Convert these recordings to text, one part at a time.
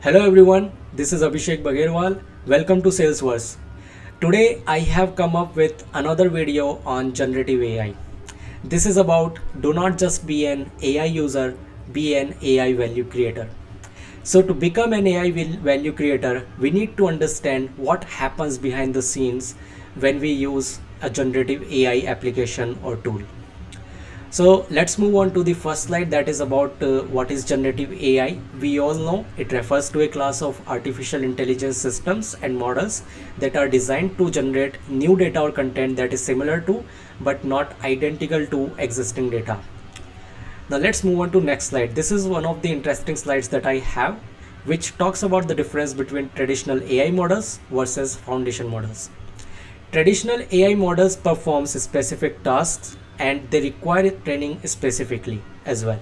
Hello everyone, this is Abhishek Bagherwal. Welcome to Salesforce. Today I have come up with another video on generative AI. This is about do not just be an AI user, be an AI value creator. So to become an AI value creator, we need to understand what happens behind the scenes when we use a generative AI application or tool. So let's move on to the first slide, that is about what is generative AI. We all know it refers to a class of artificial intelligence systems and models that are designed to generate new data or content that is similar to but not identical to existing data. Now let's move on to next slide. This is one of the interesting slides that I have, which talks about the difference between traditional AI models versus foundation models. Traditional AI models perform specific tasks and they require training specifically as well.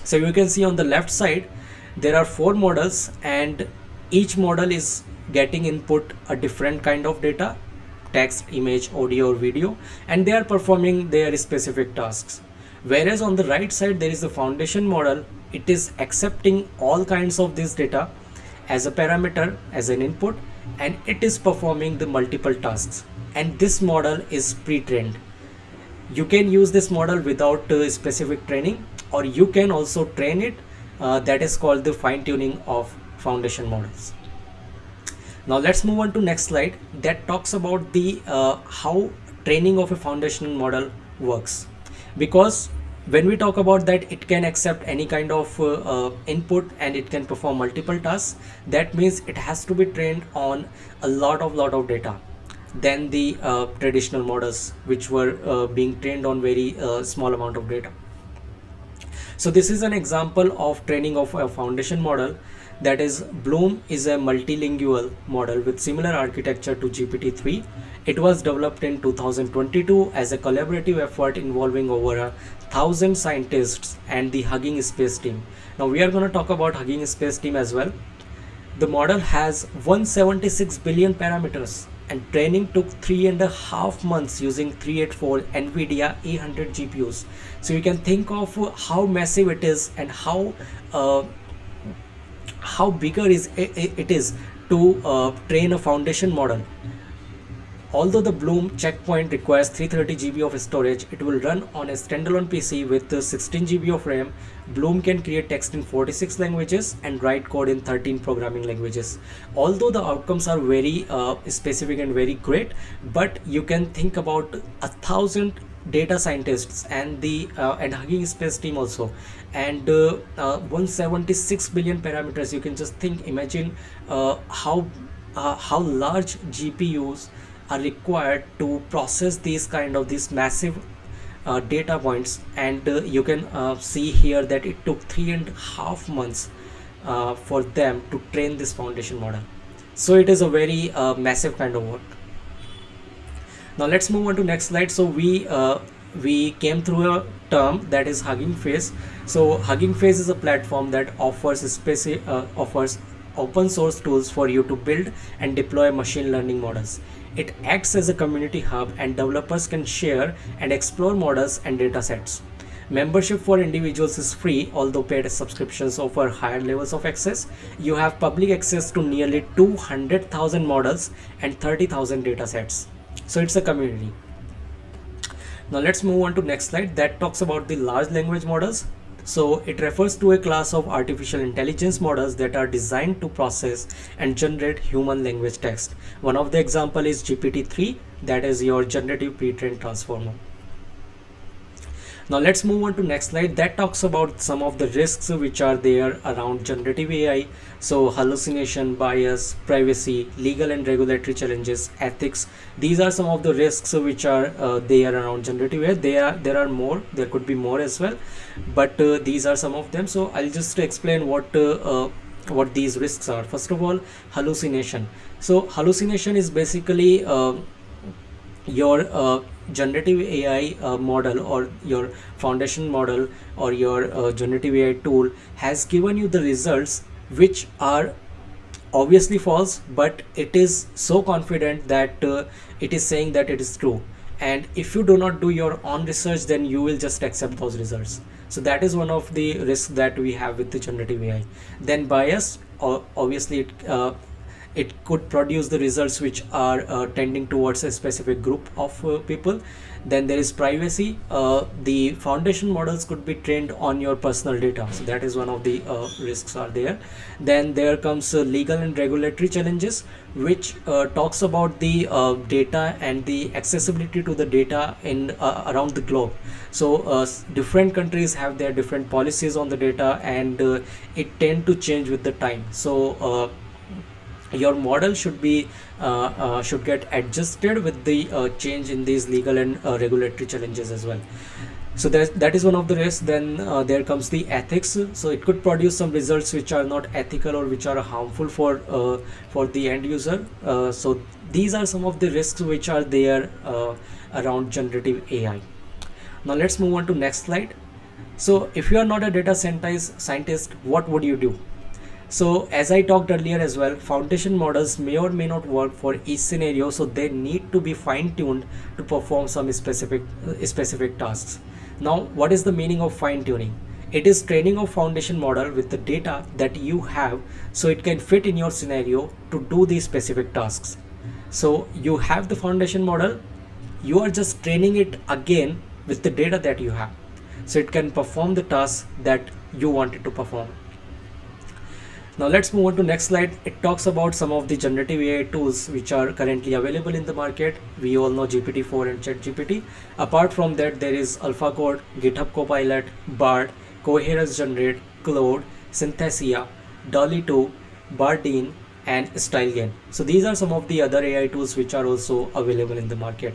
So you can see on the left side there are four models and each model is getting input a different kind of data, text, image, audio or video, and they are performing their specific tasks. Whereas on the right side there is the foundation model. It is accepting all kinds of this data as a parameter, as an input, and it is performing the multiple tasks, and this model is pre-trained. You can use this model without specific training, or you can also train it. That is called the fine-tuning of foundation models. Now let's move on to next slide that talks about the how training of a foundational model works. Because when we talk about that, it can accept any kind of input and it can perform multiple tasks. That means it has to be trained on a lot of data than the traditional models, which were being trained on very small amount of data. So this is an example of training of a foundation model. That is, Bloom is a multilingual model with similar architecture to GPT-3. It was developed in 2022 as a collaborative effort involving over 1,000 scientists and the Hugging Space team. Now we are going to talk about Hugging Space team as well. The model has 176 billion parameters and training took 3.5 months using 384 NVIDIA A100 GPUs. So you can think of how massive it is and how bigger it is to train a foundation model. Although the Bloom checkpoint requires 330 GB of storage, it will run on a standalone PC with 16 GB of RAM. Bloom can create text in 46 languages and write code in 13 programming languages. Although the outcomes are very specific and very great, but you can think about 1,000 data scientists and the and Hugging Space team also, and 176 billion parameters. You can just imagine how large GPUs are required to process these massive data points, and you can see here that it took 3.5 months for them to train this foundation model. So it is a very massive kind of work. Now let's move on to next slide. So we came through a term, that is Hugging Face. So Hugging Face is a platform that offers open source tools for you to build and deploy machine learning models. It acts as a community hub and developers can share and explore models and datasets. Membership for individuals is free, although paid subscriptions offer higher levels of access. You have public access to nearly 200,000 models and 30,000 datasets. So it's a community. Now let's move on to next slide that talks about the large language models. So it refers to a class of artificial intelligence models that are designed to process and generate human language text. One of the example is GPT-3, that is your generative pre-trained transformer. Now let's move on to next slide that talks about some of the risks which are there around generative AI. So hallucination, bias, privacy, legal and regulatory challenges, ethics. These are some of the risks which are there around generative AI. There are more. There could be more as well, but these are some of them. So I'll just explain what these risks are. First of all, hallucination. So hallucination is basically your generative AI model or your foundation model or your generative AI tool has given you the results which are obviously false, but it is so confident that it is saying that it is true. And if you do not do your own research, then you will just accept those results. So that is one of the risks that we have with the generative AI. Then bias, obviously it could produce the results which are tending towards a specific group of people. Then there is privacy. The foundation models could be trained on your personal data, so that is one of the risks are there. Then there comes legal and regulatory challenges, which talks about the data and the accessibility to the data in around the globe. So different countries have their different policies on the data, and it tend to change with the time. So your model should get adjusted with the change in these legal and regulatory challenges as well. So that is one of the risks. Then there comes the ethics. So it could produce some results which are not ethical or which are harmful for the end user. So these are some of the risks which are there around generative AI. Now let's move on to next slide. So if you are not a data scientist, what would you do? So as I talked earlier as well, foundation models may or may not work for each scenario, so they need to be fine-tuned to perform some specific tasks. Now, what is the meaning of fine-tuning? It is training of foundation model with the data that you have, so it can fit in your scenario to do these specific tasks. So you have the foundation model, you are just training it again with the data that you have, so it can perform the task that you want it to perform. Now let's move on to next slide. It talks about some of the generative AI tools which are currently available in the market. We all know GPT-4 and ChatGPT. Apart from that, there is AlphaCode, GitHub Copilot, Bard, Coherence Generate, Claude, Synthesia, Dolly 2, Bardeen, and StyleGain. So these are some of the other AI tools which are also available in the market.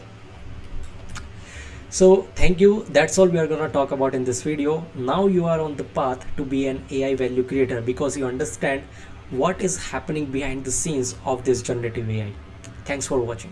So thank you. That's all we are going to talk about in this video. Now you are on the path to be an AI value creator because you understand what is happening behind the scenes of this generative AI. Thanks for watching.